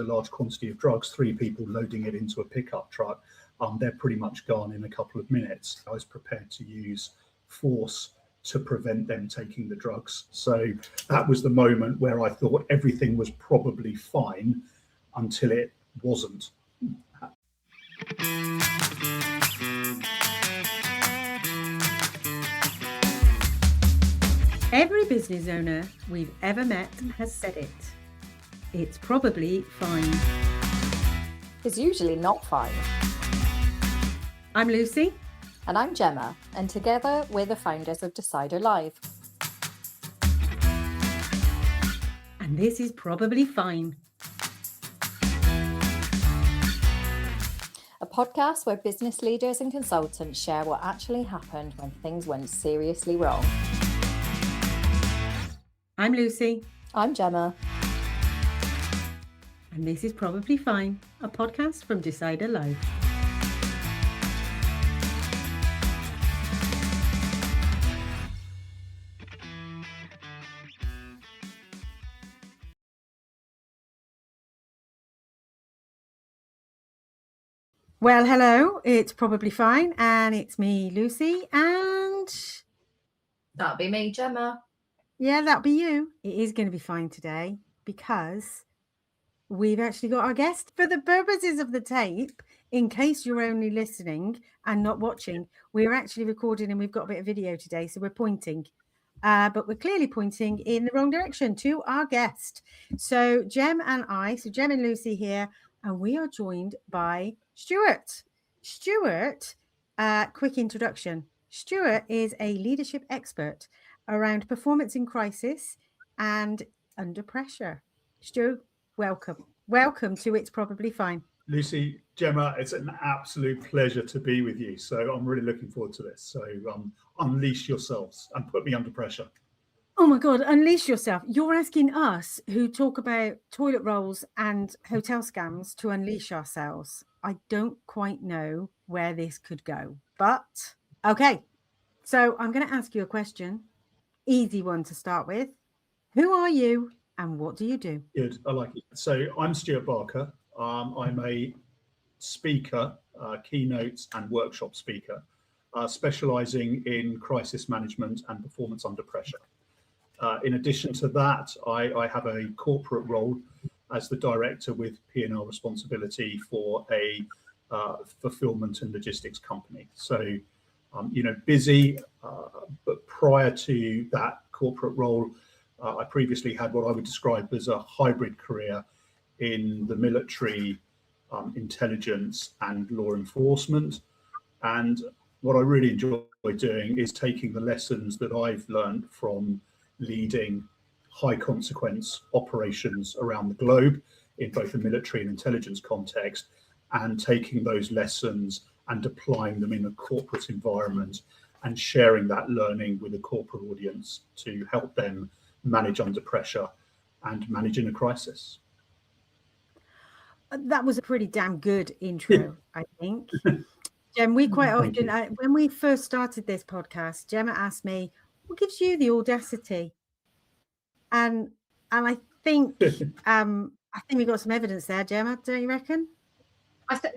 a large quantity of drugs, 3 people loading it into a pickup truck, they're pretty much gone in a couple of minutes. I was prepared to use force to prevent them taking the drugs. So that was the moment where I thought everything was probably fine until it wasn't. Every business owner we've ever met has said it. It's probably fine. It's usually not fine. I'm Lucy. And I'm Jemma, and together we're the founders of Decider Live. And this is probably fine. A podcast where business leaders and consultants share what actually happened when things went seriously wrong. I'm Lucy. I'm Jemma. And this is probably fine, a podcast from Decider Live. Well, hello, it's probably fine, and it's me, Lucy, and... That'll be me, Jemma. Yeah, that'll be you. It is going to be fine today because we've actually got our guest. For the purposes of the tape, in case you're only listening and not watching, we're actually recording and we've got a bit of video today, so we're pointing. But we're clearly pointing in the wrong direction to our guest. So Jem and Lucy here, and we are joined by Stuart. Stuart, quick introduction. Stuart is a leadership expert around performance in crisis and under pressure. Stuart, welcome. Welcome to It's Probably Fine. Lucy, Jemma, it's an absolute pleasure to be with you. So I'm really looking forward to this. So unleash yourselves and put me under pressure. Oh my God, unleash yourself. You're asking us who talk about toilet rolls and hotel scams to unleash ourselves. I don't quite know where this could go, but okay. So I'm going to ask you a question. Easy one to start with. Who are you and what do you do? Good, I like it. So I'm Stuart Barker. I'm a speaker, keynote and workshop speaker, specializing in crisis management and performance under pressure. In addition to that, I have a corporate role as the director with P&L responsibility for a fulfillment and logistics company. So, busy, but prior to that corporate role, I previously had what I would describe as a hybrid career in the military, intelligence and law enforcement. And what I really enjoy doing is taking the lessons that I've learned from leading high consequence operations around the globe in both the military and intelligence context, and taking those lessons and applying them in a corporate environment and sharing that learning with a corporate audience to help them manage under pressure and manage in a crisis. That was a pretty damn good intro, I think. Jem, we quite often, when we first started this podcast, Jemma asked me, what gives you the audacity? And I think we got some evidence there, Jemma, don't you reckon?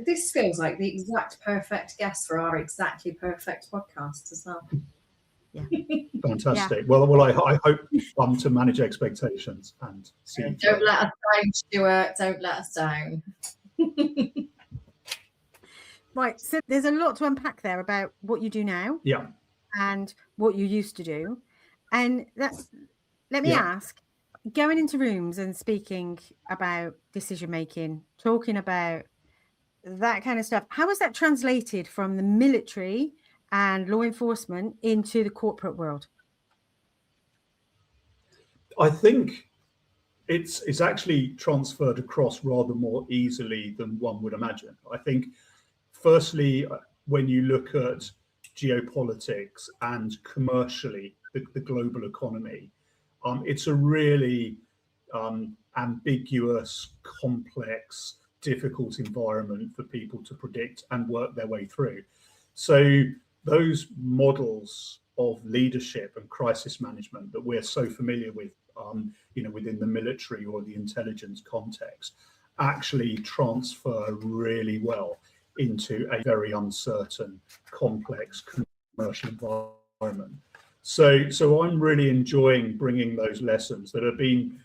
This feels like the exact perfect guest for our exactly perfect podcast as well. Yeah. Fantastic. Yeah. Well, I hope to manage expectations and see. Don't let us down, Stuart. Don't let us down. Right. So there's a lot to unpack there about what you do now. Yeah. And what you used to do. And let me ask, going into rooms and speaking about decision making, talking about that kind of stuff, how is that translated from the military and law enforcement into the corporate world? I think it's actually transferred across rather more easily than one would imagine. I think, firstly, when you look at geopolitics and commercially the global economy, it's a really ambiguous, complex, difficult environment for people to predict and work their way through. So those models of leadership and crisis management that we're so familiar with, within the military or the intelligence context, actually transfer really well into a very uncertain, complex commercial environment. So I'm really enjoying bringing those lessons that have been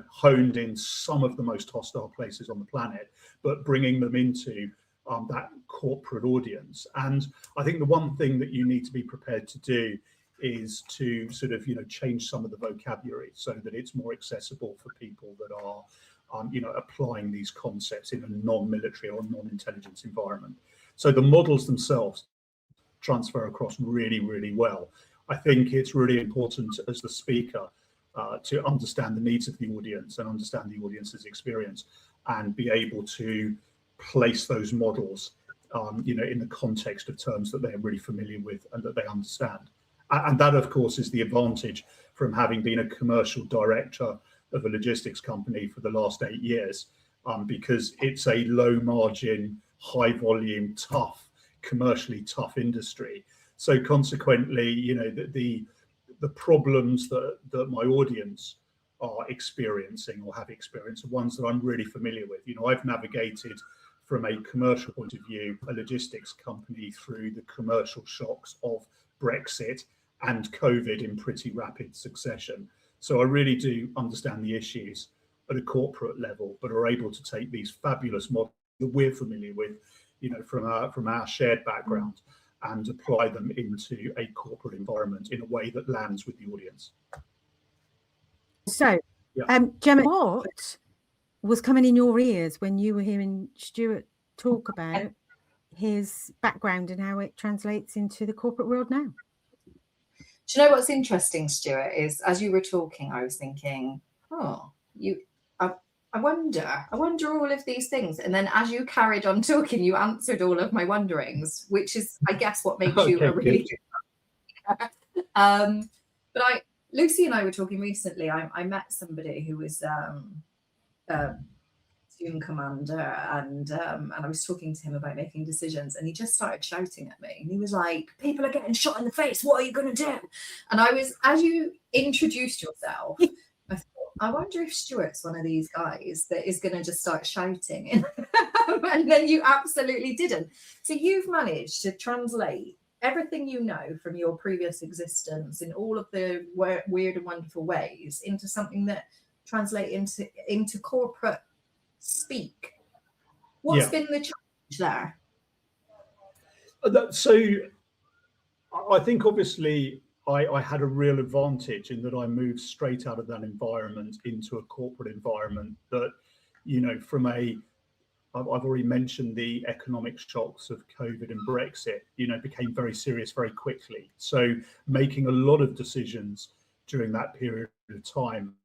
honed in some of the most hostile places on the planet, but bringing them into that corporate audience. And I think the one thing that you need to be prepared to do is to sort of change some of the vocabulary so that it's more accessible for people that are applying these concepts in a non-military or non-intelligence environment. So the models themselves transfer across really, really well. I think it's really important as the speaker to understand the needs of the audience and understand the audience's experience and be able to place those models in the context of terms that they're really familiar with and that they understand. And that, of course, is the advantage from having been a commercial director of a logistics company for the last 8 years, because it's a low margin, high volume, tough, commercially tough industry. So consequently, the problems that my audience are experiencing or have experienced are ones that I'm really familiar with. I've navigated from a commercial point of view a logistics company through the commercial shocks of Brexit and COVID in pretty rapid succession. So I really do understand the issues at a corporate level, but are able to take these fabulous models that we're familiar with, from our shared background, and apply them into a corporate environment in a way that lands with the audience. So, Jemma, what was coming in your ears when you were hearing Stuart talk about his background and how it translates into the corporate world now? Do you know what's interesting, Stuart, is as you were talking, I was thinking, I wonder all of these things. And then as you carried on talking, you answered all of my wonderings, which is, I guess, what makes you a really good. But Lucy and I were talking recently. I met somebody who was student commander, and I was talking to him about making decisions, and he just started shouting at me. And he was like, "People are getting shot in the face. What are you going to do?" And I was, as you introduced yourself, I thought, I wonder if Stuart's one of these guys that is going to just start shouting. And then you absolutely didn't. So you've managed to translate everything you know from your previous existence in all of the weird and wonderful ways into something that translates into corporate speak. What's been the challenge there? So I think obviously I had a real advantage in that I moved straight out of that environment into a corporate environment that, I've already mentioned the economic shocks of COVID and Brexit, became very serious very quickly. So making a lot of decisions during that period of time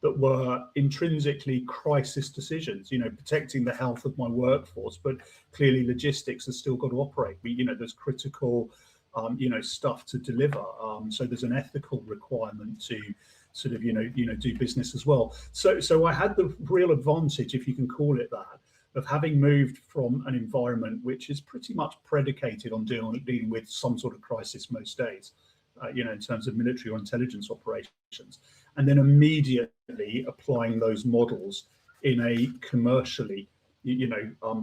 that were intrinsically crisis decisions, protecting the health of my workforce, but clearly logistics has still got to operate. There's critical, stuff to deliver. So there's an ethical requirement to sort of, do business as well. So I had the real advantage, if you can call it that, of having moved from an environment which is pretty much predicated on dealing with some sort of crisis most days, in terms of military or intelligence operations, and then immediately applying those models in a commercially,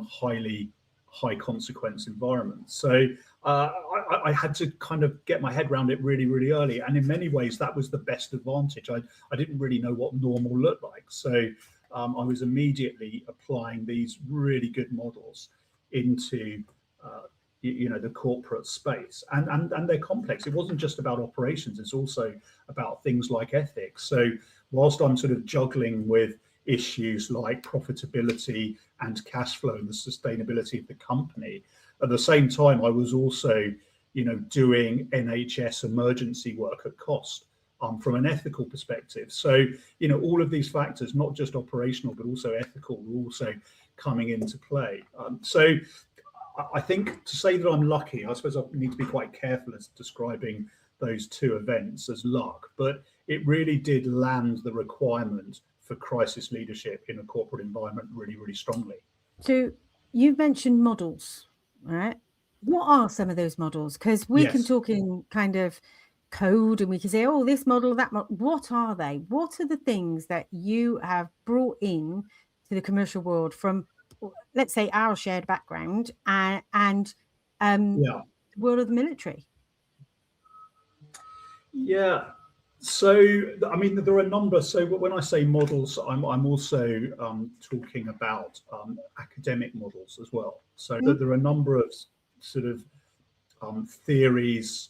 highly high consequence environment. So I had to kind of get my head around it really, really early. And in many ways, that was the best advantage. I didn't really know what normal looked like. So I was immediately applying these really good models into the corporate space, and they're complex. It wasn't just about operations, it's also about things like ethics. So whilst I'm sort of juggling with issues like profitability and cash flow and the sustainability of the company, at the same time I was also doing NHS emergency work at cost from an ethical perspective. So all of these factors, not just operational but also ethical, were also coming into play. So I think to say that I'm lucky, I suppose I need to be quite careful as describing those two events as luck, but it really did land the requirement for crisis leadership in a corporate environment really, really strongly. So you've mentioned models, right? What are some of those models? Because we can talk in kind of code and we can say, oh, this model, that model. What are they? What are the things that you have brought in to the commercial world from, let's say, our shared background and Yeah. the world of the military? Yeah. So, I mean, there are a number. So when I say models, I'm also talking about academic models as well. So there are a number of sort of theories,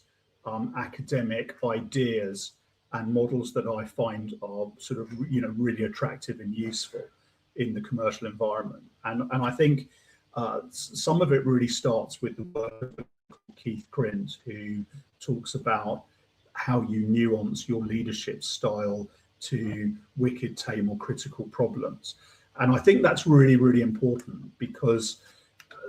academic ideas and models that I find are sort of, really attractive and useful in the commercial environment. And I think some of it really starts with the work of Keith Grint, who talks about how you nuance your leadership style to wicked, tame or critical problems. And I think that's really, really important, because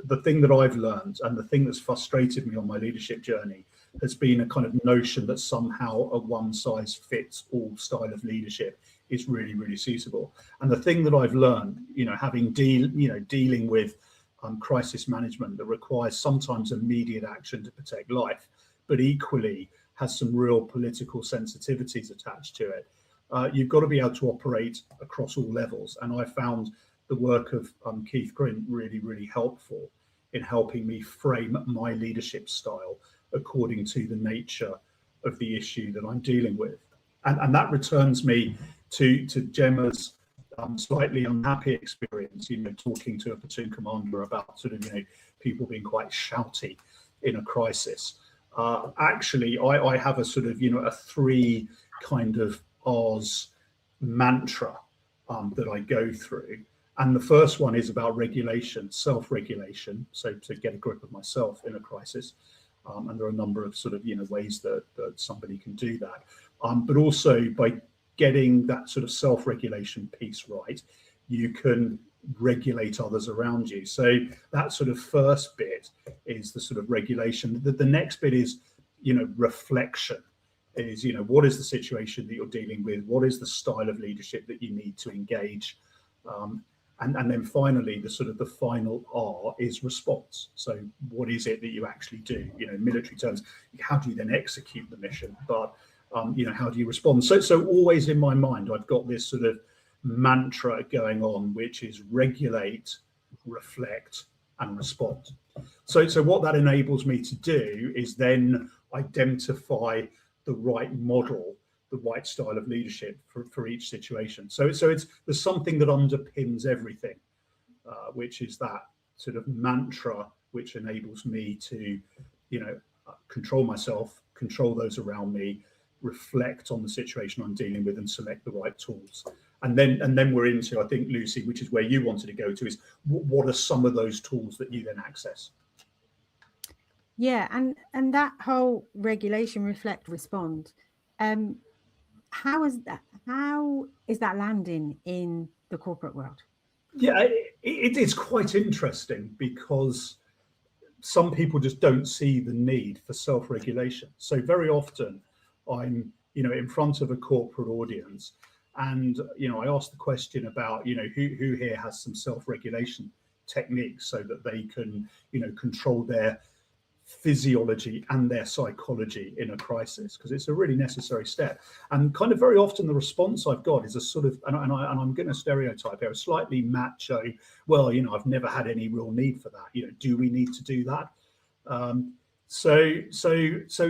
the thing that I've learned and the thing that's frustrated me on my leadership journey has been a kind of notion that somehow a one size fits all style of leadership is really, really suitable. And the thing that I've learned, having dealing with crisis management that requires sometimes immediate action to protect life, but equally has some real political sensitivities attached to it. You've got to be able to operate across all levels. And I found the work of Keith Grint really, really helpful in helping me frame my leadership style according to the nature of the issue that I'm dealing with. And that returns me to Jemma's slightly unhappy experience, talking to a platoon commander about sort of, people being quite shouty in a crisis. Actually, I have a sort of, a 3 kind of R's mantra that I go through. And the first one is about regulation, self-regulation. So to get a grip of myself in a crisis. And there are a number of sort of, ways that somebody can do that. But also by getting that sort of self-regulation piece right, you can regulate others around you. So that sort of first bit is the sort of regulation. The next bit is, reflection. Is, what is the situation that you're dealing with? What is the style of leadership that you need to engage? And then finally, the final R is response. So what is it that you actually do? In military terms, how do you then execute the mission? But how do you respond? So always in my mind, I've got this sort of mantra going on, which is regulate, reflect, and respond. So what that enables me to do is then identify the right model, the right style of leadership for each situation. So there's something that underpins everything, which is that sort of mantra, which enables me to, control myself, control those around me, reflect on the situation I'm dealing with, and select the right tools. And then we're into, I think, Lucy, which is where you wanted to go to, is what are some of those tools that you then access? Yeah, and that whole regulation, reflect, respond. How is that landing in the corporate world? Yeah, it's quite interesting, because some people just don't see the need for self-regulation. So very often I'm, in front of a corporate audience, and, I ask the question about, who here has some self-regulation techniques so that they can, control their physiology and their psychology in a crisis, because it's a really necessary step. And kind of very often the response I've got is a sort of, and I'm going to stereotype here, a slightly macho, well, I've never had any real need for that. Do we need to do that? So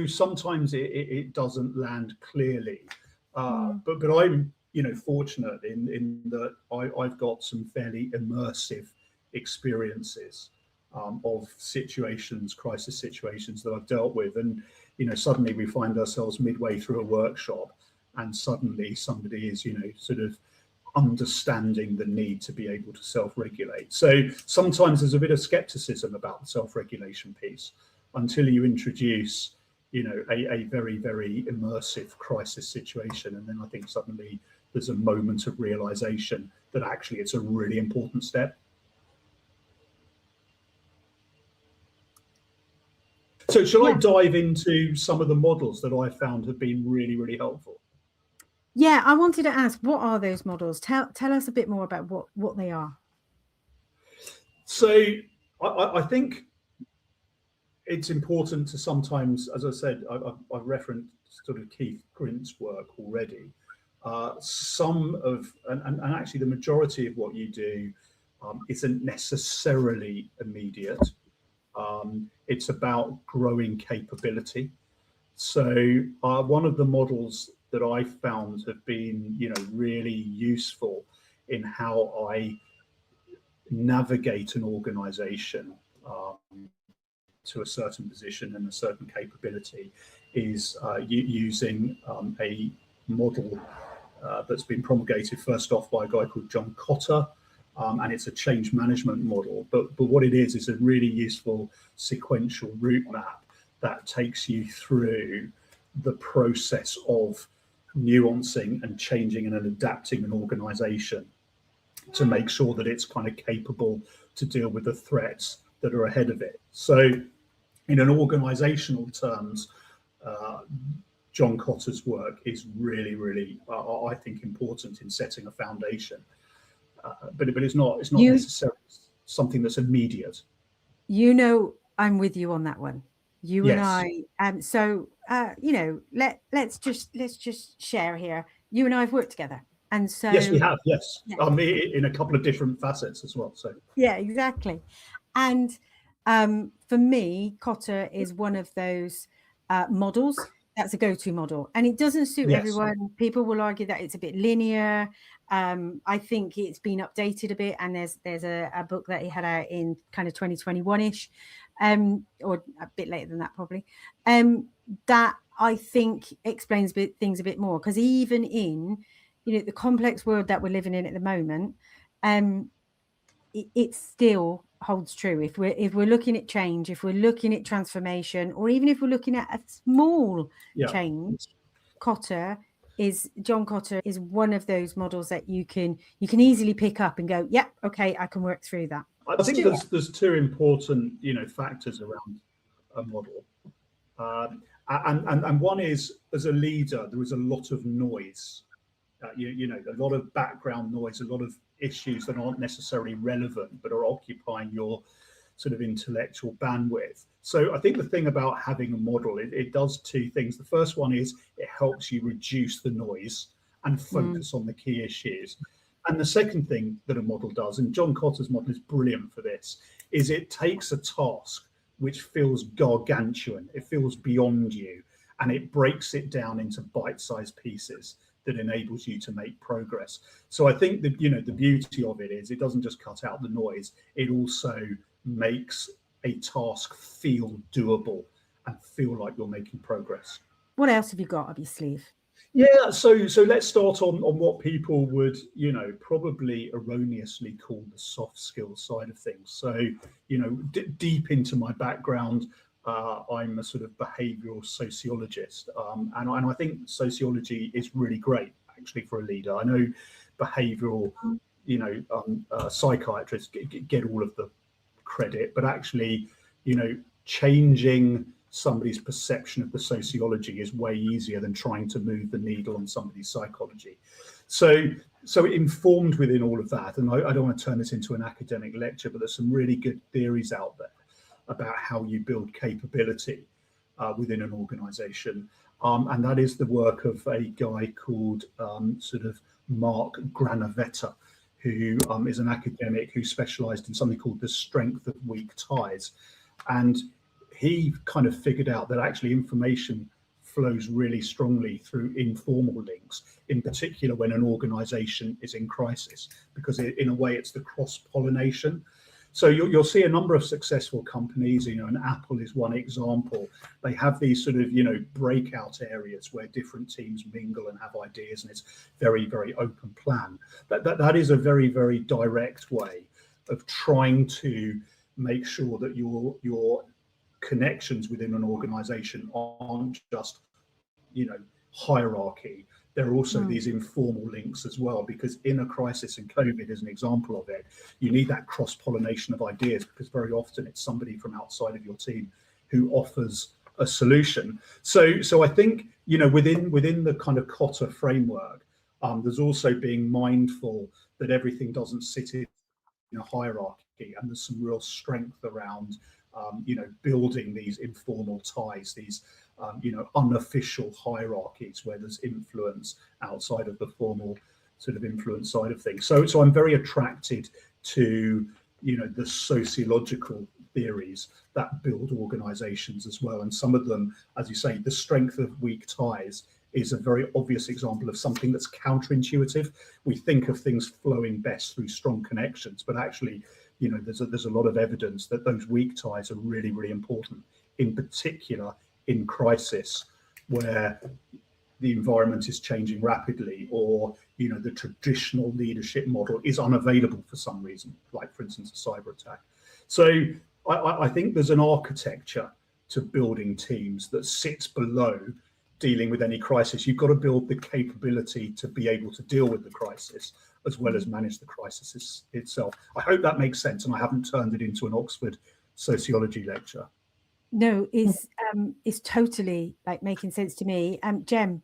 sometimes it doesn't land clearly. But I'm, fortunate in that I've got some fairly immersive experiences of situations, crisis situations that I've dealt with. And, suddenly we find ourselves midway through a workshop, and suddenly somebody is, sort of understanding the need to be able to self-regulate. So sometimes there's a bit of skepticism about the self-regulation piece until you introduce, a very, very immersive crisis situation. And then I think suddenly there's a moment of realization that actually it's a really important step. So shall I dive into some of the models that I found have been really, really helpful? Yeah, I wanted to ask, what are those models? Tell us a bit more about what they are. So I think it's important to sometimes, as I said, I've referenced sort of Keith Grint's work already. and actually the majority of what you do isn't necessarily immediate. It's about growing capability. So one of the models that I found have been, really useful in how I navigate an organization to a certain position and a certain capability is using a model that's been promulgated first off by a guy called Kotter, and it's a change management model. But what it is a really useful sequential route map that takes you through the process of nuancing and changing and adapting an organization to make sure that it's kind of capable to deal with the threats that are ahead of it. So in an organizational terms, John Kotter's work is really, really, I think, important in setting a foundation. But it's not necessarily something that's immediate. I'm with you on that one. You Yes. And I, so let's just share here. You and I have worked together, and so yes, we have. Yes, yeah. In a couple of different facets as well. So yeah, exactly. And for me, Kotter is one of those models that's a go-to model, and it doesn't suit everyone. People will argue that it's a bit linear. I think it's been updated a bit, and there's a book that he had out in kind of 2021-ish, or a bit later than that probably, that I think explains things a bit more, because even in the complex world that we're living in at the moment, it still holds true. If we're looking at change, if we're looking at transformation, or even if we're looking at a small change, John Kotter is one of those models that you can easily pick up and go, yeah, okay, I can work through that. I think there's two important factors around a model, and one is, as a leader, there is a lot of noise. A lot of background noise, a lot of issues that aren't necessarily relevant but are occupying your sort of intellectual bandwidth. So I think the thing about having a model, it does two things. The first one is it helps you reduce the noise and focus on the key issues. And the second thing that a model does, and John Kotter's model is brilliant for this, is it takes a task which feels gargantuan, it feels beyond you, and it breaks it down into bite-sized pieces that enables you to make progress. So I think that the beauty of it is it doesn't just cut out the noise, it also makes a task feel doable and feel like you're making progress. What else have you got up your sleeve? Yeah, so let's start on what people would probably erroneously call the soft skills side of things. So deep into my background, I'm a sort of behavioral sociologist, and I think sociology is really great actually for a leader. I know behavioral, psychiatrists get all of the credit, but actually, changing somebody's perception of the sociology is way easier than trying to move the needle on somebody's psychology. So informed within all of that, and I don't want to turn this into an academic lecture, but there's some really good theories out there about how you build capability within an organization. And that is the work of a guy called Mark Granovetter, who is an academic who specialized in something called the strength of weak ties. And he kind of figured out that actually information flows really strongly through informal links, in particular when an organization is in crisis, because in a way it's the cross-pollination. So you'll see a number of successful companies, and Apple is one example. They have these sort of, breakout areas where different teams mingle and have ideas, and it's very, very open plan. That is a very, very direct way of trying to make sure that your connections within an organization aren't just, hierarchy. There are also these informal links as well, because in a crisis, and COVID is an example of it, you need that cross-pollination of ideas, because very often it's somebody from outside of your team who offers a solution. So I think, within the kind of Kotter framework, there's also being mindful that everything doesn't sit in a hierarchy, and there's some real strength around, building these informal ties, these unofficial hierarchies where there's influence outside of the formal sort of influence side of things. So I'm very attracted to, the sociological theories that build organizations as well. And some of them, as you say, the strength of weak ties is a very obvious example of something that's counterintuitive. We think of things flowing best through strong connections, but actually, there's a lot of evidence that those weak ties are really, really important, in particular in crisis, where the environment is changing rapidly, or the traditional leadership model is unavailable for some reason, like for instance a cyber attack. So I think there's an architecture to building teams that sits below dealing with any crisis. You've got to build the capability to be able to deal with the crisis as well as manage the crisis itself. I hope that makes sense, and I haven't turned it into an Oxford sociology lecture. No, it's totally making sense to me. Jem,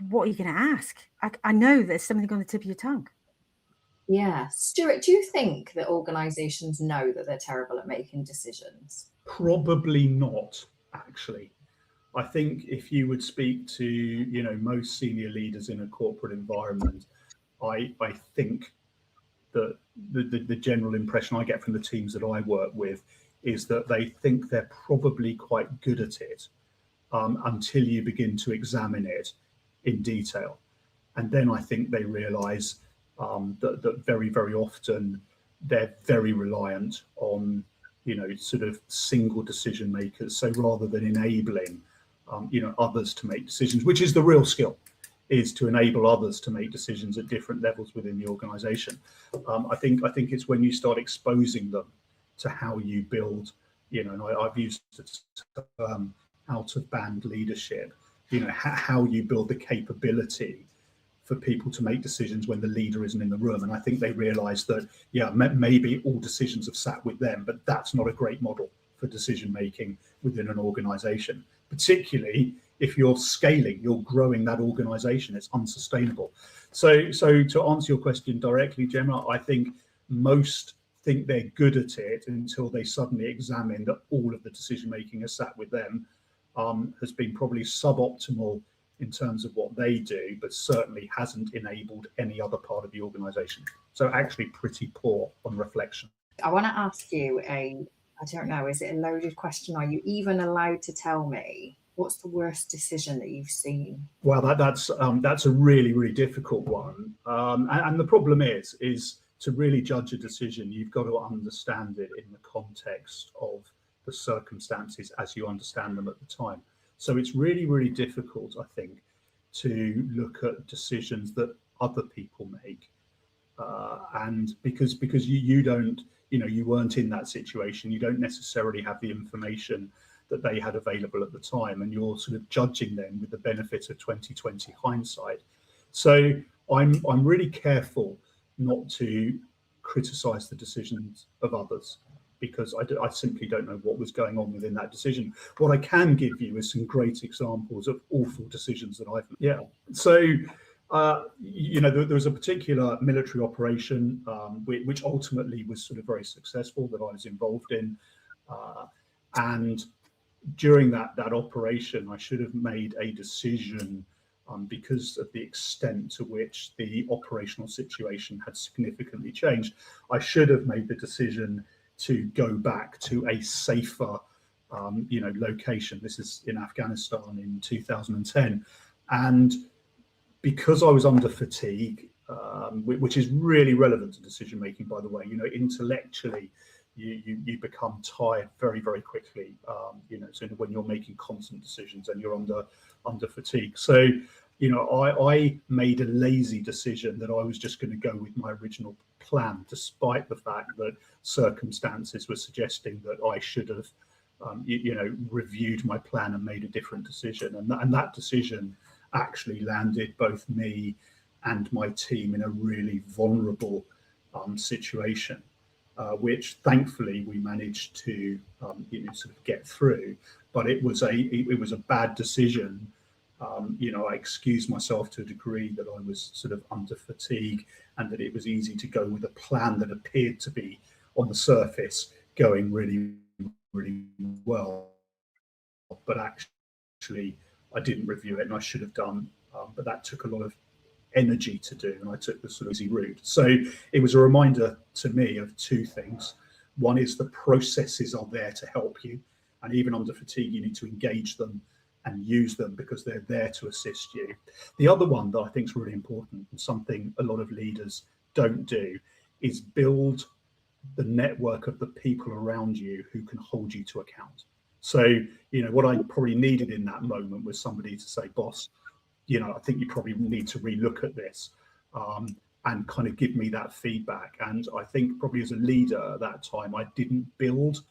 what are you going to ask? I know there's something on the tip of your tongue. Yeah. Stuart, do you think that organisations know that they're terrible at making decisions? Probably not, actually. I think if you would speak to, most senior leaders in a corporate environment, I think that the general impression I get from the teams that I work with is that they think they're probably quite good at it until you begin to examine it in detail. And then I think they realise that very, very often they're very reliant on, sort of single decision makers. So rather than enabling, others to make decisions, which is the real skill, is to enable others to make decisions at different levels within the organisation. I think it's when you start exposing them to how you build, and I've used the term out of band leadership, how you build the capability for people to make decisions when the leader isn't in the room. And I think they realise that, maybe all decisions have sat with them, but that's not a great model for decision making within an organisation, particularly if you're scaling, you're growing that organisation. It's unsustainable. So to answer your question directly, Jemma, I think most think they're good at it until they suddenly examine that all of the decision making has sat with them, has been probably suboptimal in terms of what they do, but certainly hasn't enabled any other part of the organisation. So actually pretty poor on reflection. I want to ask you I don't know, is it a loaded question? Are you even allowed to tell me what's the worst decision that you've seen? Well, that's a really, really difficult one. And the problem is to really judge a decision, you've got to understand it in the context of the circumstances as you understand them at the time. So it's really, really difficult, I think, to look at decisions that other people make. And because you don't, you weren't in that situation, you don't necessarily have the information that they had available at the time, and you're sort of judging them with the benefit of 2020 hindsight. So I'm really careful not to criticize the decisions of others, because I simply don't know what was going on within that decision. What I can give you is some great examples of awful decisions that I've made. Yeah. So, there was a particular military operation which ultimately was sort of very successful that I was involved in. And during that operation, I should have made a decision because of the extent to which the operational situation had significantly changed. I should have made the decision to go back to a safer, location. This is in Afghanistan in 2010. And because I was under fatigue, which is really relevant to decision making, by the way, intellectually, you become tired very, very quickly, so when you're making constant decisions and you're under fatigue. So, I made a lazy decision that I was just going to go with my original plan, despite the fact that circumstances were suggesting that I should have, reviewed my plan and made a different decision. And that decision actually landed both me and my team in a really vulnerable situation. Which thankfully we managed to sort of get through, but it was a bad decision. I excused myself to a degree that I was sort of under fatigue, and that it was easy to go with a plan that appeared to be on the surface going really, really well, but actually I didn't review it, and I should have done, but that took a lot of energy to do, and I took the sort of easy route. So it was a reminder to me of two things. One is the processes are there to help you, and even under fatigue you need to engage them and use them because they're there to assist you. The other one that I think is really important, and something a lot of leaders don't do, is build the network of the people around you who can hold you to account. So, you know, what I probably needed in that moment was somebody to say, boss, you know, I think you probably need to relook at this, and kind of give me that feedback. And I think probably as a leader at that time, I didn't build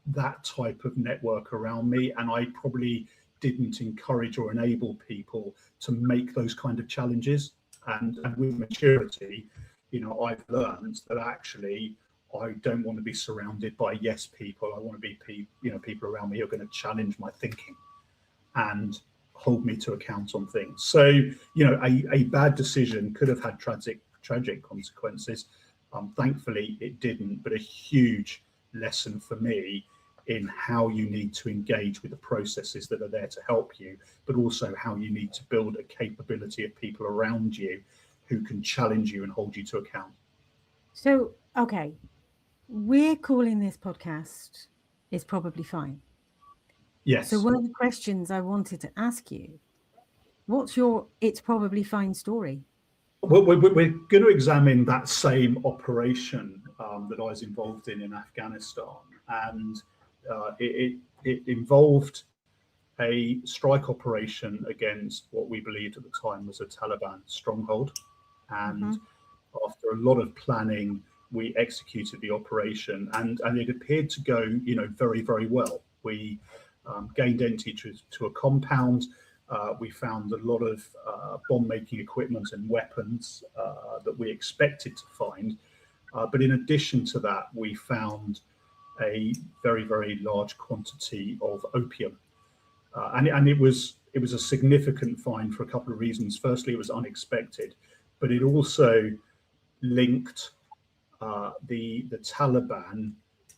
that type of network around me, and I probably didn't encourage or enable people to make those kind of challenges. And with maturity, you know, I've learned that actually I don't want to be surrounded by yes people. I want to be people around me who are going to challenge my thinking and hold me to account on things. So, you know, a bad decision could have had tragic consequences. Thankfully it didn't, but a huge lesson for me in how you need to engage with the processes that are there to help you, but also how you need to build a capability of people around you who can challenge you and hold you to account. So, okay, we're calling this podcast Is Probably Fine. Yes. So one of the questions I wanted to ask you, what's your It's Probably Fine story? Well, we're going to examine that same operation that I was involved in Afghanistan, and it involved a strike operation against what we believed at the time was a Taliban stronghold. And after a lot of planning, we executed the operation, and it appeared to go, you know, very, very well. We gained entry to a compound. We found a lot of bomb-making equipment and weapons that we expected to find. But in addition to that, we found a very, very large quantity of opium. And it was a significant find for a couple of reasons. Firstly, it was unexpected, but it also linked the Taliban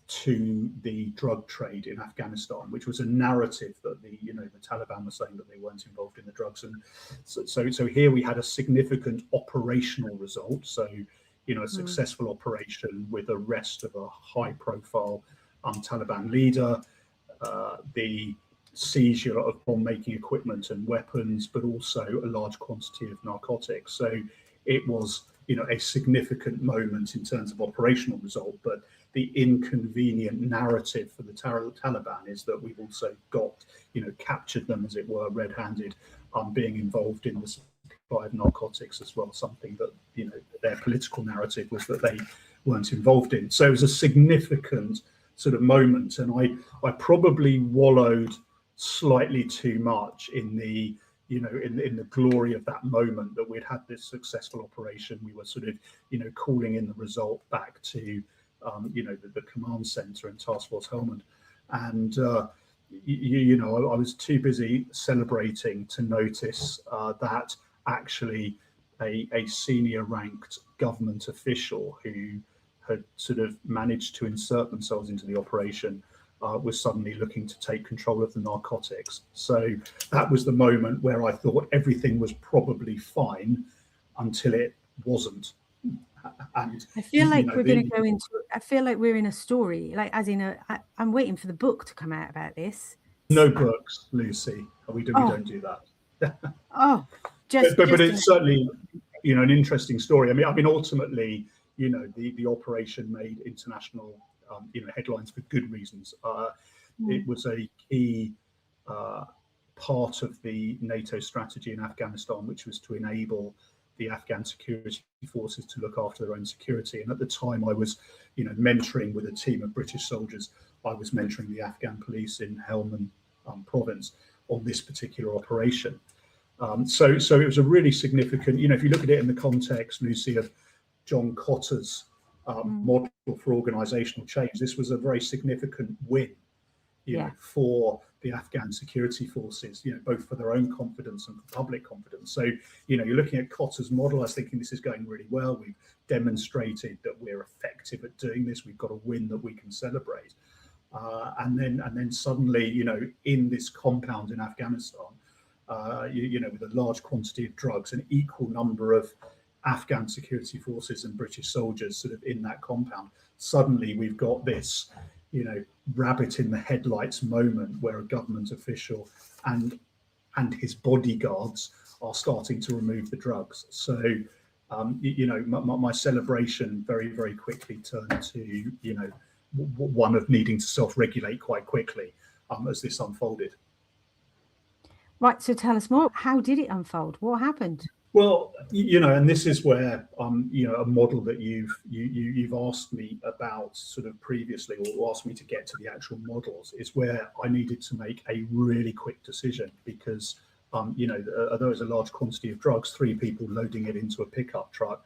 to the drug trade in Afghanistan, which was a narrative that the Taliban was saying that they weren't involved in the drugs. And so here we had a significant operational result. So, you know, a successful operation with arrest of a high-profile Taliban leader, the seizure of bomb-making equipment and weapons, but also a large quantity of narcotics. So it was, you know, a significant moment in terms of operational result. But the inconvenient narrative for the Taliban is that we've also got, you know, captured them, as it were, red-handed, being involved in the supply of narcotics as well, something that, you know, their political narrative was that they weren't involved in. So it was a significant sort of moment, and I probably wallowed slightly too much in the, you know, in the glory of that moment that we'd had this successful operation. We were sort of, you know, calling in the result back to, you know, the command center and Task Force Helmand, and you know, I was too busy celebrating to notice that actually a senior ranked government official who had sort of managed to insert themselves into the operation was suddenly looking to take control of the narcotics. So that was the moment where I thought everything was probably fine until it wasn't. And I feel like we're going to go into, I feel like we're in a story, like as in I'm waiting for the book to come out about this. No books, Lucy. We don't do that. But it's certainly, you know, an interesting story. I mean, ultimately, you know, the operation made international, you know, headlines for good reasons. It was a key part of the NATO strategy in Afghanistan, which was to enable the Afghan security forces to look after their own security. And at the time, I was, you know, mentoring with a team of British soldiers. I was mentoring the Afghan police in Helmand province on this particular operation. So it was a really significant, you know, if you look at it in the context, Lucy, of John Kotter's model for organizational change, this was a very significant win, you know, for the Afghan security forces, you know, both for their own confidence and for public confidence. So, you know, you're looking at Kotter's model. I was thinking this is going really well. We've demonstrated that we're effective at doing this. We've got a win that we can celebrate. and then suddenly, you know, in this compound in Afghanistan, you know, with a large quantity of drugs, an equal number of Afghan security forces and British soldiers sort of in that compound. Suddenly we've got this, you know, rabbit in the headlights moment where a government official and his bodyguards are starting to remove the drugs. So, you know, my celebration very, very quickly turned to, you know, one of needing to self-regulate quite quickly as this unfolded. Right, so tell us more. How did it unfold? What happened? Well, you know, and this is where you know, a model that you've asked me about sort of previously, or asked me to get to the actual models, is where I needed to make a really quick decision because you know, although it's a large quantity of drugs, 3 people loading it into a pickup truck,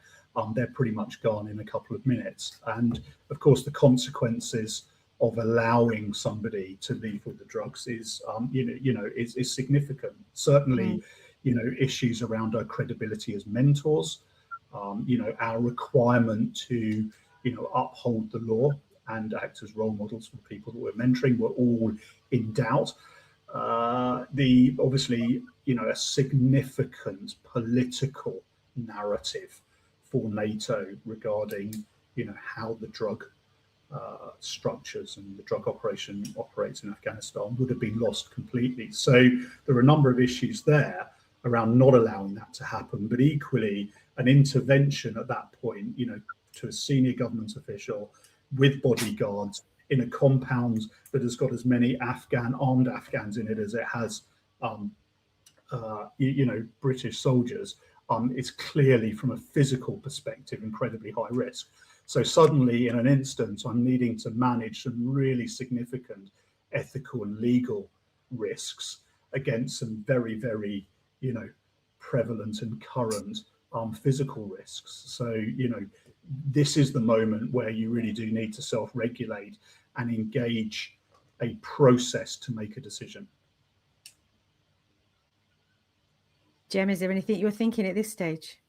they're pretty much gone in a couple of minutes. And of course, the consequences of allowing somebody to leave with the drugs is is significant. Certainly, you know, issues around our credibility as mentors, you know, our requirement to, you know, uphold the law and act as role models for the people that we're mentoring were all in doubt. Obviously, you know, a significant political narrative for NATO regarding, you know, how the drug structures and the drug operation operates in Afghanistan would have been lost completely. So there are a number of issues there around not allowing that to happen, but equally an intervention at that point, you know, to a senior government official with bodyguards in a compound that has got as many armed Afghans in it as it has, you know, British soldiers, is clearly from a physical perspective incredibly high risk. So suddenly, in an instant, I'm needing to manage some really significant ethical and legal risks against some very, very, you know, prevalent and current physical risks. So, you know, this is the moment where you really do need to self-regulate and engage a process to make a decision. Jem, is there anything you're thinking at this stage?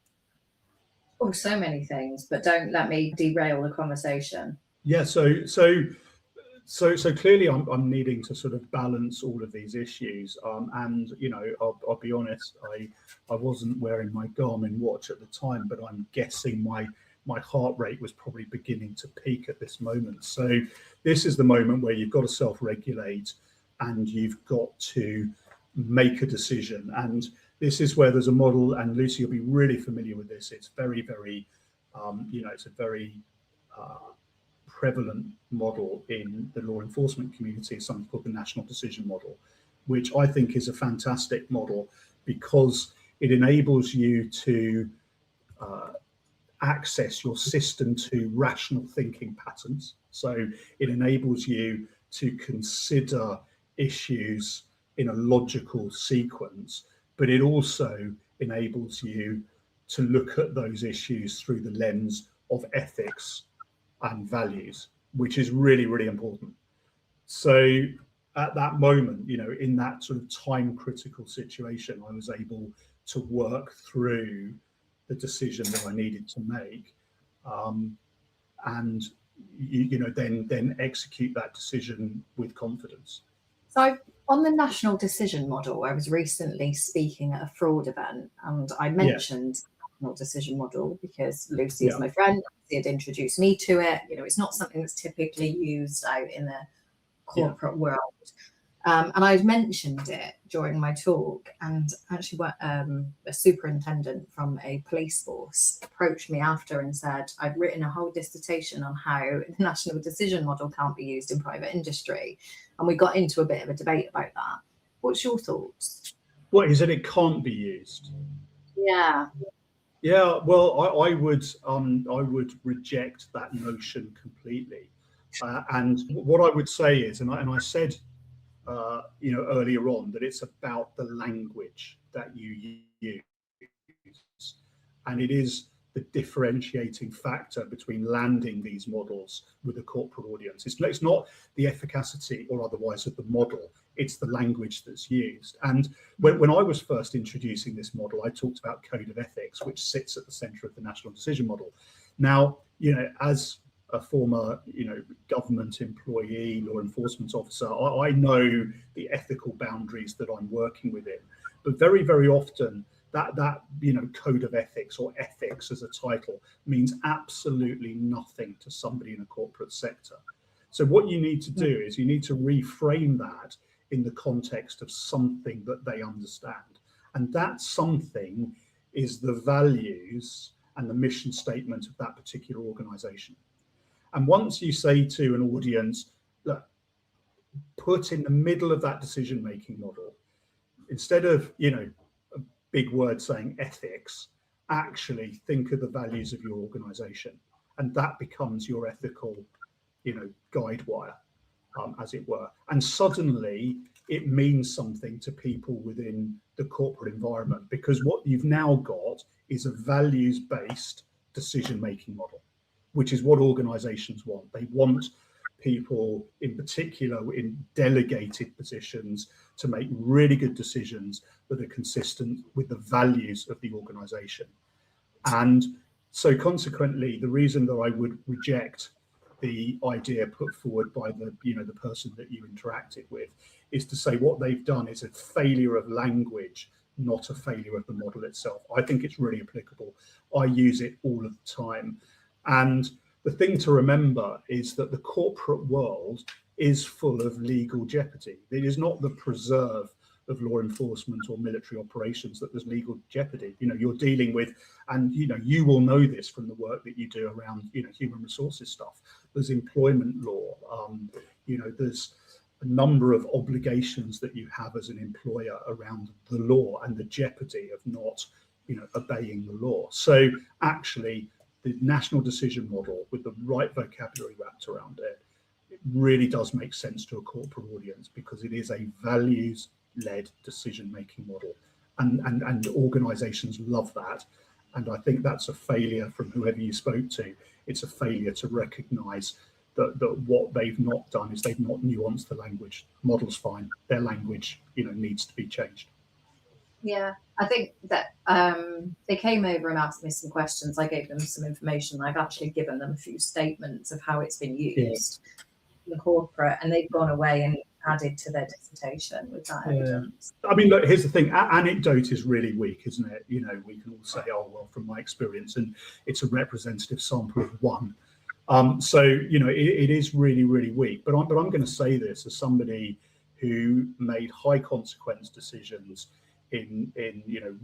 Oh, so many things, but don't let me derail the conversation. Yeah, so clearly I'm needing to sort of balance all of these issues, and you know, I'll be honest, I wasn't wearing my Garmin watch at the time, but I'm guessing my heart rate was probably beginning to peak at this moment. So this is the moment where you've got to self-regulate and you've got to make a decision. And this is where there's a model, and Lucy, you'll be really familiar with this. It's very, very, you know, it's a very prevalent model in the law enforcement community, something called the National Decision Model, which I think is a fantastic model because it enables you to access your system to rational thinking patterns. So it enables you to consider issues in a logical sequence, but it also enables you to look at those issues through the lens of ethics and values, which is really, really important. So at that moment, you know, in that sort of time critical situation, I was able to work through the decision that I needed to make, and you know, then execute that decision with confidence. So on the National Decision Model, I was recently speaking at a fraud event, and I mentioned the National Decision Model because Lucy is my friend. She had introduced me to it. You know, it's not something that's typically used out in the corporate world. And I'd mentioned it during my talk, and actually a superintendent from a police force approached me after and said, I'd written a whole dissertation on how the National Decision Model can't be used in private industry. And we got into a bit of a debate about that. What's your thoughts? What is it? It can't be used. Yeah. Yeah. Well, I would reject that notion completely. And what I would say is, and I said, you know, earlier on, that it's about the language that you use, and it is the differentiating factor between landing these models with a corporate audience. It's not the efficacy or otherwise of the model, it's the language that's used. And when I was first introducing this model, I talked about code of ethics, which sits at the center of the National Decision Model. Now, you know, as a former, government employee, law enforcement officer. I know the ethical boundaries that I'm working within, but very, very often that code of ethics, or ethics as a title, means absolutely nothing to somebody in a corporate sector. So what you need to do is you need to reframe that in the context of something that they understand. And that something is the values and the mission statement of that particular organization. And once you say to an audience, look, put in the middle of that decision-making model, instead of, a big word saying ethics, actually think of the values of your organization. And that becomes your ethical, guide wire, as it were. And suddenly it means something to people within the corporate environment, because what you've now got is a values-based decision-making model, which is what organizations want. They want people, in particular in delegated positions, to make really good decisions that are consistent with the values of the organization. And so consequently, the reason that I would reject the idea put forward by the person that you interacted with is to say what they've done is a failure of language, not a failure of the model itself. I think it's really applicable. I use it all of the time. And the thing to remember is that the corporate world is full of legal jeopardy. It is not the preserve of law enforcement or military operations that there's legal jeopardy. You're dealing with, and you will know this from the work that you do around human resources stuff. There's employment law. There's a number of obligations that you have as an employer around the law and the jeopardy of not obeying the law. So actually, the national decision model, with the right vocabulary wrapped around it, it really does make sense to a corporate audience, because it is a values-led decision-making model, and organizations love that. And I think that's a failure from whoever you spoke to. It's a failure to recognize that what they've not done is they've not nuanced the language. Model's fine, their language needs to be changed. Yeah, I think that they came over and asked me some questions. I gave them some information. I've actually given them a few statements of how it's been used in corporate, and they've gone away and added to their dissertation with that evidence. I mean, look, here's the thing. Anecdote is really weak, isn't it? We can all say, oh, well, from my experience, and it's a representative sample of one. So, it is really, really weak. But I'm going to say this as somebody who made high consequence decisions in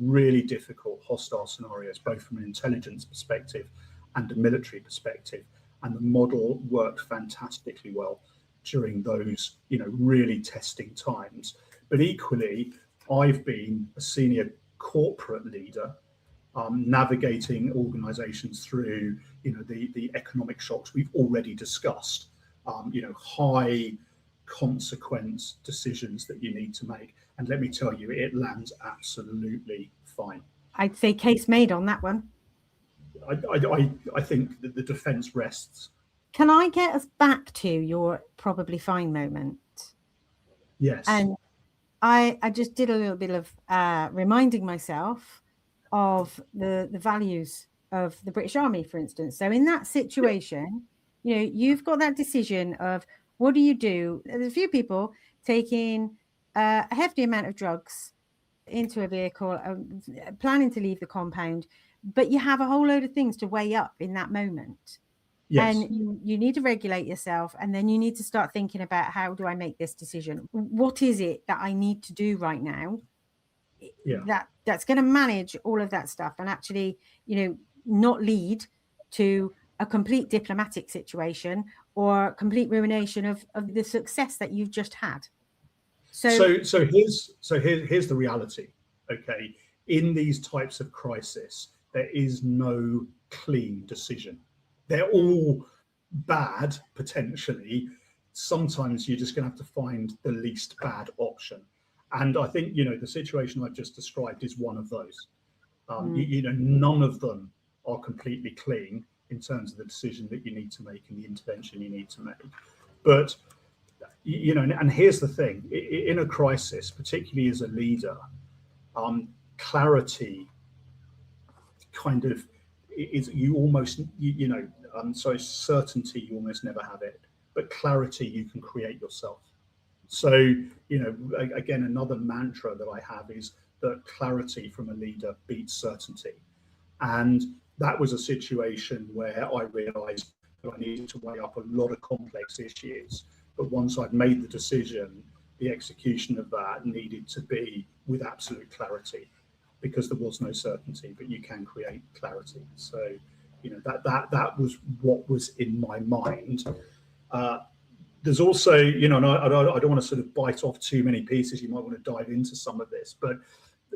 really difficult, hostile scenarios, both from an intelligence perspective and a military perspective. And the model worked fantastically well during those, really testing times. But equally, I've been a senior corporate leader, navigating organizations through, the economic shocks we've already discussed, high consequence decisions that you need to make. And let me tell you, it lands absolutely fine. I'd say case made on that one. I think that the defense rests. Can I get us back to your probably fine moment? Yes. And I just did a little bit of reminding myself of the values of the British Army, for instance. So in that situation, you've got that decision of what do you do? There's a few people taking a hefty amount of drugs into a vehicle, planning to leave the compound, but you have a whole load of things to weigh up in that moment. Yes. And you need to regulate yourself, and then you need to start thinking about, how do I make this decision? What is it that I need to do right now that's going to manage all of that stuff and actually, not lead to a complete diplomatic situation or complete ruination of the success that you've just had. So here's the reality. Okay, in these types of crisis, there is no clean decision. They're all bad potentially. Sometimes you're just going to have to find the least bad option. And I think the situation I've just described is one of those. None of them are completely clean in terms of the decision that you need to make and the intervention you need to make. But and here's the thing: in a crisis, particularly as a leader, clarity kind of is, you almost So certainty, you almost never have it, but clarity you can create yourself. So, again, another mantra that I have is that clarity from a leader beats certainty. And that was a situation where I realized that I needed to weigh up a lot of complex issues. But once I'd made the decision, the execution of that needed to be with absolute clarity, because there was no certainty, but you can create clarity. So, that was what was in my mind. There's also, and I don't want to sort of bite off too many pieces. You might want to dive into some of this, but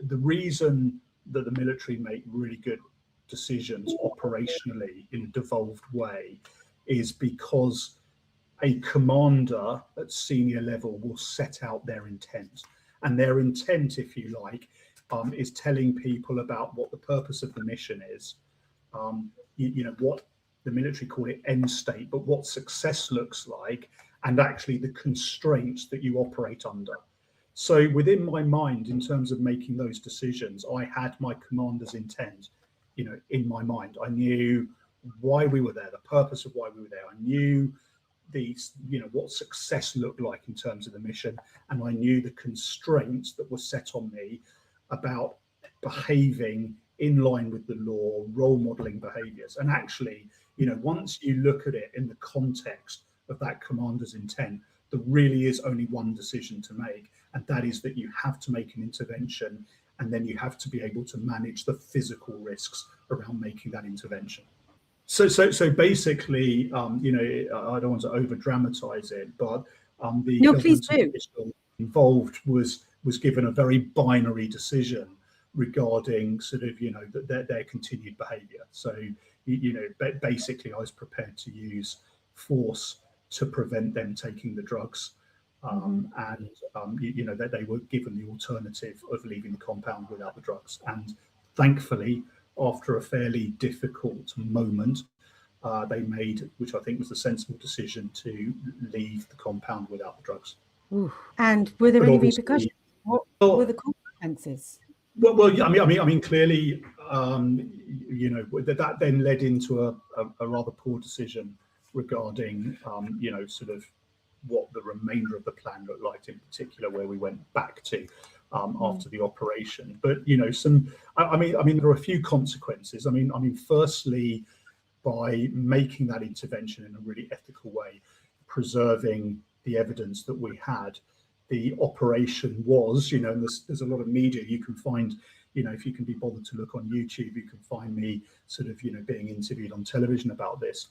the reason that the military make really good decisions operationally in a devolved way is because a commander at senior level will set out their intent. And their intent, if you like, is telling people about what the purpose of the mission is, what the military call it end state, but what success looks like, and actually the constraints that you operate under. So within my mind, in terms of making those decisions, I had my commander's intent, in my mind. I knew why we were there, the purpose of why we were there. I knew what success looked like in terms of the mission, and I knew the constraints that were set on me about behaving in line with the law, role modeling behaviors. And actually, once you look at it in the context of that commander's intent, there really is only one decision to make, and that is that you have to make an intervention, and then you have to be able to manage the physical risks around making that intervention. So basically, I don't want to over dramatize it, but the government official involved was given a very binary decision regarding sort of, their continued behavior. So, basically I was prepared to use force to prevent them taking the drugs. And that they were given the alternative of leaving the compound without the drugs. And thankfully, after a fairly difficult moment, they made, which I think was the sensible decision, to leave the compound without the drugs. Ooh. And were there any repercussions? What were the consequences? Well, I mean, clearly, that then led into a rather poor decision regarding, sort of what the remainder of the plan looked like, in particular where we went back to after the operation. But there are a few consequences. I mean, firstly, by making that intervention in a really ethical way, preserving the evidence that we had, the operation was, and there's a lot of media you can find. If you can be bothered to look on YouTube, you can find me sort of, being interviewed on television about this.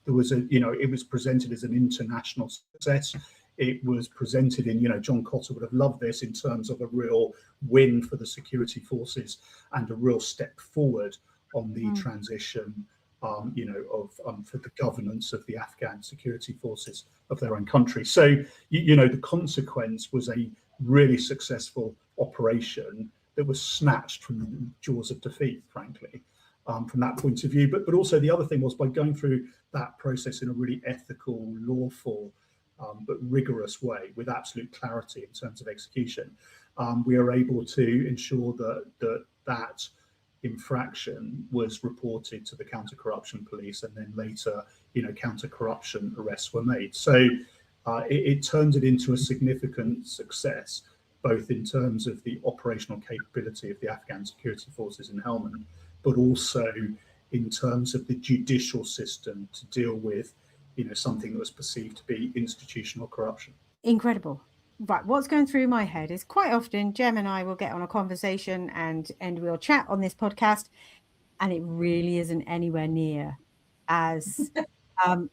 There was it was presented as an international success. It was presented in, John Kotter would have loved this, in terms of a real win for the security forces and a real step forward on the transition, for the governance of the Afghan security forces of their own country. So, the consequence was a really successful operation that was snatched from the jaws of defeat, frankly, from that point of view. But also the other thing was, by going through that process in a really ethical, lawful, but rigorous way, with absolute clarity in terms of execution, we are able to ensure that infraction was reported to the counter-corruption police, and then later, counter-corruption arrests were made. So it turned it into a significant success, both in terms of the operational capability of the Afghan security forces in Helmand, but also in terms of the judicial system to deal with, something that was perceived to be institutional corruption. Incredible. Right, what's going through my head is, quite often Jem and I will get on a conversation and we'll chat on this podcast, and it really isn't anywhere near as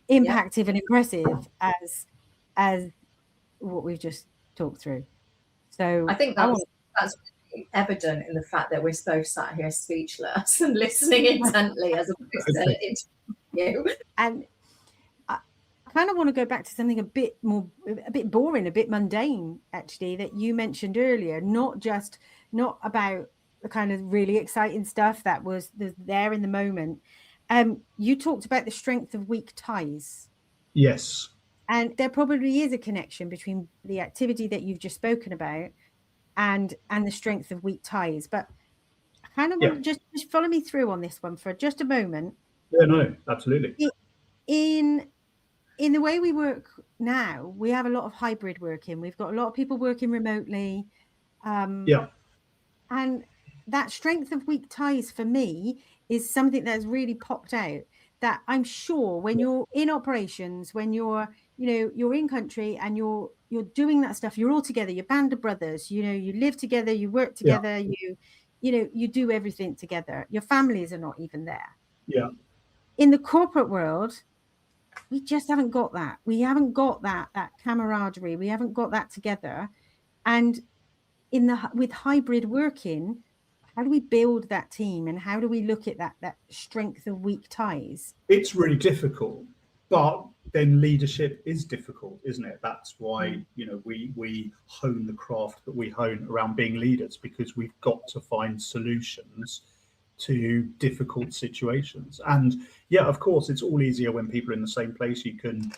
impactful and impressive as what we've just talked through. So I think that's evident in the fact that we're both sat here speechless and listening intently as opposed to interview. And I kind of want to go back to something a bit boring, a bit mundane, actually, that you mentioned earlier. Not about the kind of really exciting stuff that was there in the moment. You talked about the strength of weak ties. Yes. And there probably is a connection between the activity that you've just spoken about and the strength of weak ties. But I kind of want to just follow me through on this one for just a moment. Yeah, no, absolutely. in the way we work now, we have a lot of hybrid working. We've got a lot of people working remotely. Yeah. And that strength of weak ties for me is something that's really popped out, that I'm sure when you're in operations, when you're in country and you're doing that stuff, you're all together, you're band of brothers, you live together, you work together, you do everything together. Your families are not even there. Yeah. In the corporate world, we just haven't got that. We haven't got that camaraderie. We haven't got that together. And with hybrid working, how do we build that team, and how do we look at that strength of weak ties? It's really difficult, but then leadership is difficult, isn't it? That's why we hone the craft that we hone around being leaders, because we've got to find solutions to difficult situations. And yeah, of course, it's all easier when people are in the same place. You can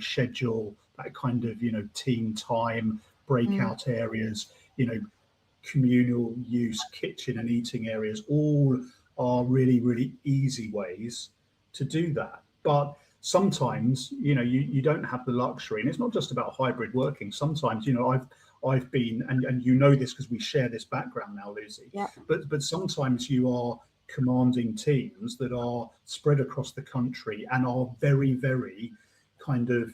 schedule that kind of team time, breakout areas, communal use, kitchen and eating areas, all are really, really easy ways to do that. But sometimes, you don't have the luxury, and it's not just about hybrid working. Sometimes, I've been, and this because we share this background now, Lucy. Yeah. But sometimes you are commanding teams that are spread across the country and are very, very kind of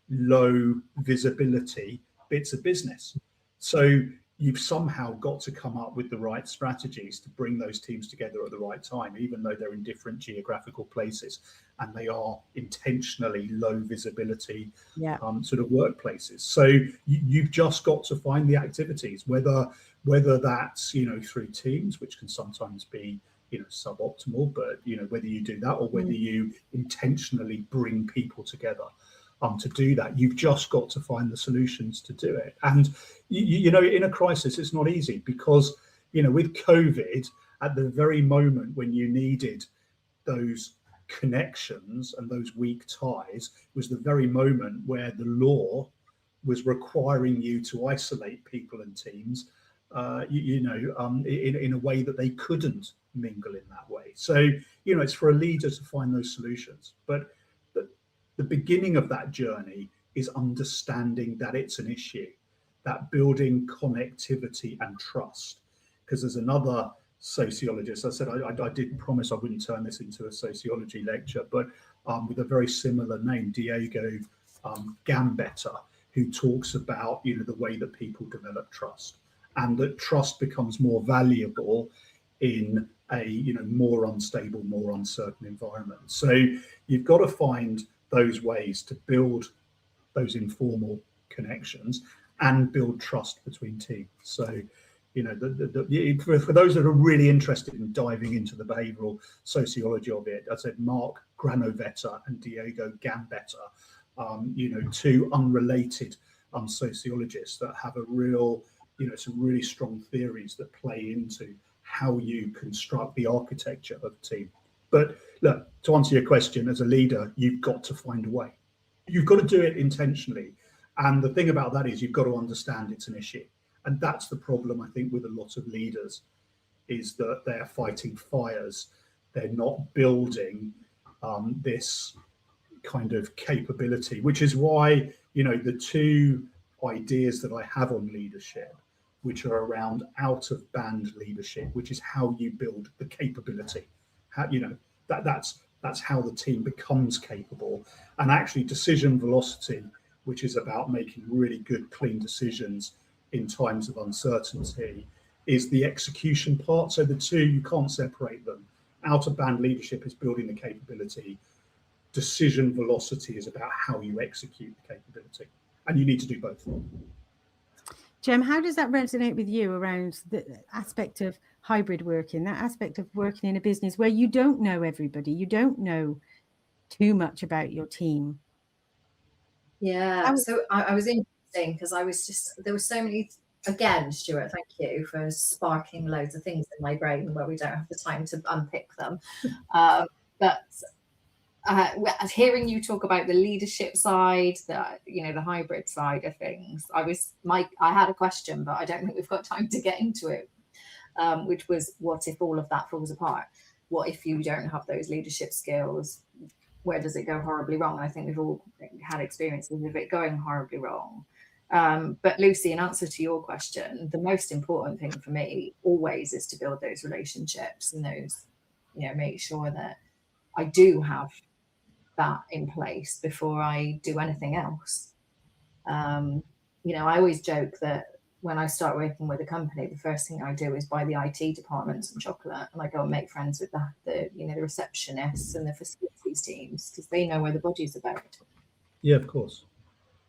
low visibility bits of business. So you've somehow got to come up with the right strategies to bring those teams together at the right time, even though they're in different geographical places and they are intentionally low visibility sort of workplaces. So you've just got to find the activities, whether that's through teams, which can sometimes be suboptimal, but whether you do that or whether you intentionally bring people together to do that. You've just got to find the solutions to do it. And in a crisis, it's not easy, because with COVID, at the very moment when you needed those connections and those weak ties, was the very moment where the law was requiring you to isolate people and teams in a way that they couldn't mingle in that way. So it's for a leader to find those solutions. But the beginning of that journey is understanding that it's an issue, that building connectivity and trust. Because there's another sociologist, I said I did promise I wouldn't turn this into a sociology lecture, but with a very similar name, Diego Gambetta, who talks about the way that people develop trust, and that trust becomes more valuable in a more unstable, more uncertain environment. So you've got to find those ways to build those informal connections and build trust between teams. So, for those that are really interested in diving into the behavioural sociology of it, I said Mark Granovetter and Diego Gambetta, two unrelated sociologists that have a real, some really strong theories that play into how you construct the architecture of a team. But look, to answer your question, as a leader, you've got to find a way. You've got to do it intentionally. And the thing about that is you've got to understand it's an issue. And that's the problem, I think, with a lot of leaders, is that they're fighting fires. They're not building this kind of capability, which is why, the two ideas that I have on leadership, which are around out of band leadership, which is how you build the capability. How, that's how the team becomes capable. And actually decision velocity, which is about making really good, clean decisions in times of uncertainty, is the execution part. So the two, you can't separate them. Out of band leadership is building the capability. Decision velocity is about how you execute the capability. And you need to do both. Jem, how does that resonate with you around the aspect of hybrid working, that aspect of working in a business where you don't know everybody, you don't know too much about your team? Yeah, so I was interesting because there were so many, again, Stuart, thank you for sparking loads of things in my brain where we don't have the time to unpick them. But hearing you talk about the leadership side, the hybrid side of things, I had a question, but I don't think we've got time to get into it, which was, what if all of that falls apart? What if you don't have those leadership skills? where does it go horribly wrong? And I think we've all had experiences of it going horribly wrong. But Lucy, in answer to your question, the most important thing for me always is to build those relationships and those, make sure that I do have that in place before I do anything else. I always joke that when I start working with a company, the first thing I do is buy the IT department some chocolate, and I go and make friends with the receptionists and the facilities teams, because they know where the body's about. Yeah, of course.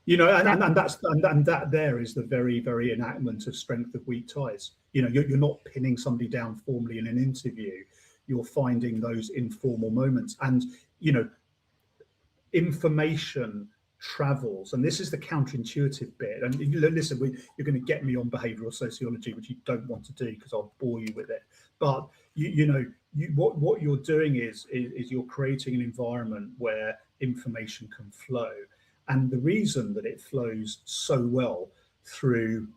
And that there is the very, very enactment of strength of weak ties. You're not pinning somebody down formally in an interview. You're finding those informal moments, and information travels, and this is the counterintuitive bit. And listen, you're going to get me on behavioral sociology, which you don't want to do because I'll bore you with it. But what you're doing is you're creating an environment where information can flow, and the reason that it flows so well through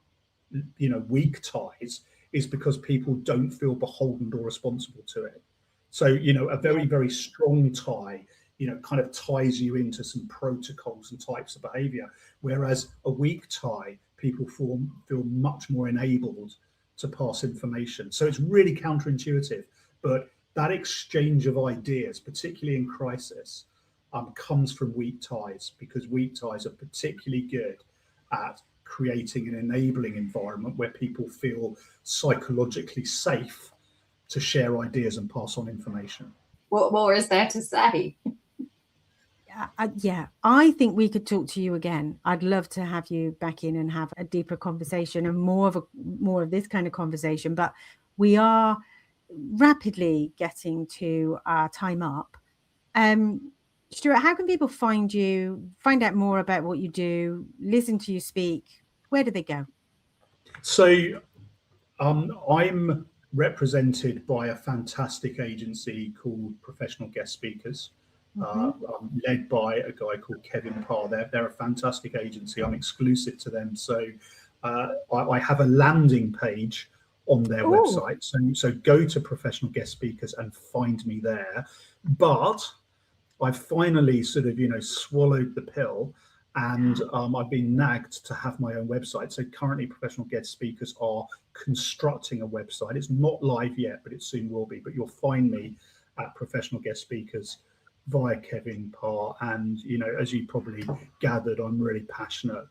weak ties is because people don't feel beholden or responsible to it. So a very, very strong tie kind of ties you into some protocols and types of behavior, whereas a weak tie, people feel much more enabled to pass information. So it's really counterintuitive, but that exchange of ideas, particularly in crisis, comes from weak ties, because weak ties are particularly good at creating an enabling environment where people feel psychologically safe to share ideas and pass on information. What more is there to say? I think we could talk to you again. I'd love to have you back in and have a deeper conversation and more of this kind of conversation. But we are rapidly getting to our time up. Stuart, how can people find you, find out more about what you do, listen to you speak? Where do they go? So I'm represented by a fantastic agency called Professional Guest Speakers. Led by a guy called Kevin Parr. They're a fantastic agency. I'm exclusive to them. So I have a landing page on their website. So go to Professional Guest Speakers and find me there. But I've finally sort of, swallowed the pill, and I've been nagged to have my own website. So currently Professional Guest Speakers are constructing a website. It's not live yet, but it soon will be. But you'll find me at Professional Guest Speakers via Kevin Parr. And as you probably gathered, I'm really passionate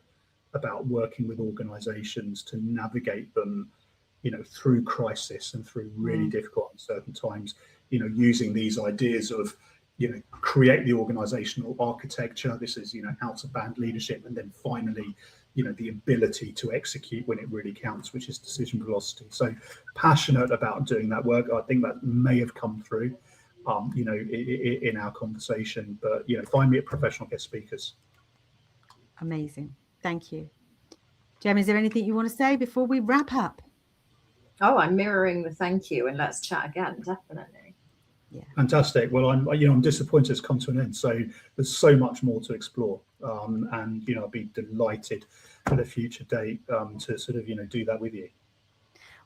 about working with organizations to navigate them through crisis and through really difficult, uncertain times, using these ideas of create the organizational architecture. This is out of band leadership, and then finally the ability to execute when it really counts, which is decision velocity. So passionate about doing that work. I think that may have come through in our conversation, but find me at Professional Guest Speakers. Amazing. Thank you. Jem, is there anything you want to say before we wrap up? Oh, I'm mirroring the thank you, and let's chat again, definitely. Yeah. Fantastic. Well, I'm disappointed it's come to an end. So there's so much more to explore, and I'll be delighted at a future date to sort of do that with you.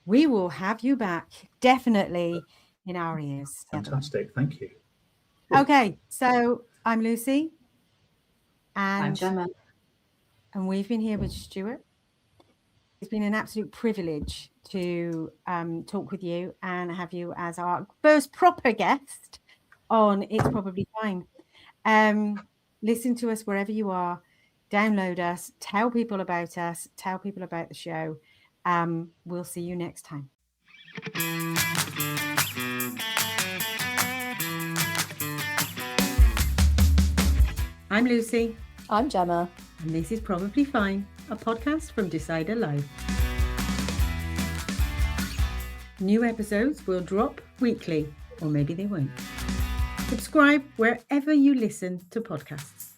We will have you back, definitely, in our ears. Fantastic. Thank you. Okay, so I'm Lucy. And I'm Jemma. And we've been here with Stuart. It's been an absolute privilege to talk with you and have you as our first proper guest on It's Probably Fine. Listen to us wherever you are. Download us. Tell people about us. Tell people about the show. We'll see you next time. I'm Lucy. I'm Jemma. And this is Probably Fine, a podcast from Decider Live. New episodes will drop weekly, or maybe they won't. Subscribe wherever you listen to podcasts.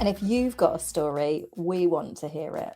And if you've got a story, we want to hear it.